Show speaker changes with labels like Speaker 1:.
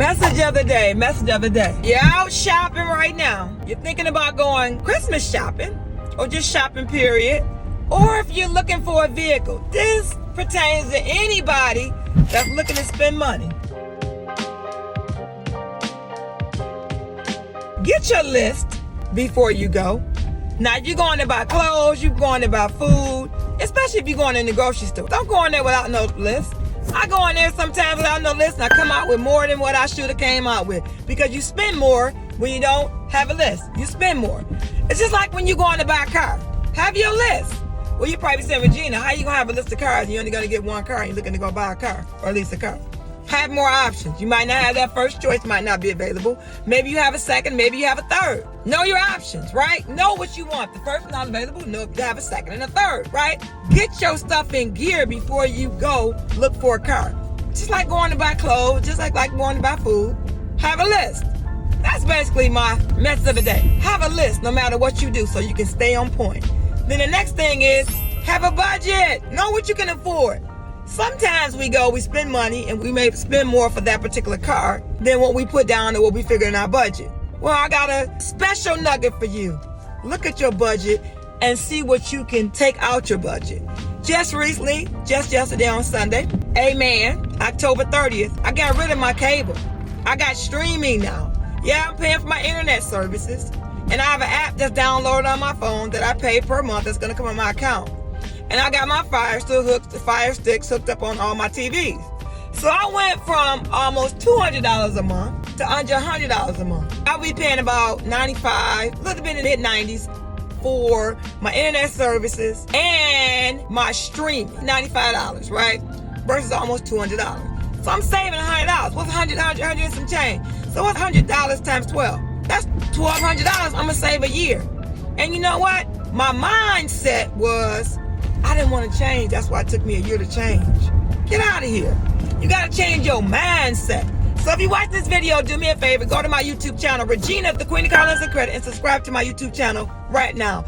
Speaker 1: Message of the day, message of the day. You're out shopping right now. You're thinking about going Christmas shopping or just shopping period. Or if you're looking for a vehicle. This pertains to anybody that's looking to spend money. Get your list before you go. Now you're going to buy clothes, you're going to buy food, especially if you're going in the grocery store. Don't go in there without no list. I go in there sometimes without no list and I come out with more than what I should have came out with. Because you spend more when you don't have a list. You spend more. It's just like when you're going to buy a car. Have your list. Well, you probably saying, Regina, how you going to have a list of cars and you're only going to get one car and you're looking to go buy a car or at least a car? Have more options. You might not have that first choice, might not be available. Maybe you have a second, maybe you have a third. Know your options, right? Know what you want. The first not available, know if you have a second and a third, right? Get your stuff in gear before you go look for a car. Just like going to buy clothes, just like going to buy food. Have a list. That's basically my message of the day. Have a list no matter what you do so you can stay on point. Then the next thing is have a budget. Know what you can afford. Sometimes we spend money and we may spend more for that particular car than what we put down or what we figure in our budget. Well, I got a special nugget for you. Look at your budget and see what you can take out your budget. Just recently, just yesterday on Sunday, October 30th, I got rid of my cable. I got streaming now. Yeah, I'm paying for my internet services. And I have an app that's downloaded on my phone that I pay per month that's going to come on my account. And I got my Fire Sticks hooked up on all my TVs. So I went from almost $200 a month to under $100 a month. I'll be paying about $95, a little bit in the mid-90s for my internet services and my streaming, $95, right? Versus almost $200. So I'm saving $100. What's $100 and some change? So what's $100 times 12? That's $1,200 I'm gonna save a year. And you know what? My mindset was, I didn't want to change. That's why it took me a year to change. Get out of here. You got to change your mindset. So if you watch this video, do me a favor. Go to my YouTube channel, Regina, the Queen of Car Lens and Credit, and subscribe to my YouTube channel right now.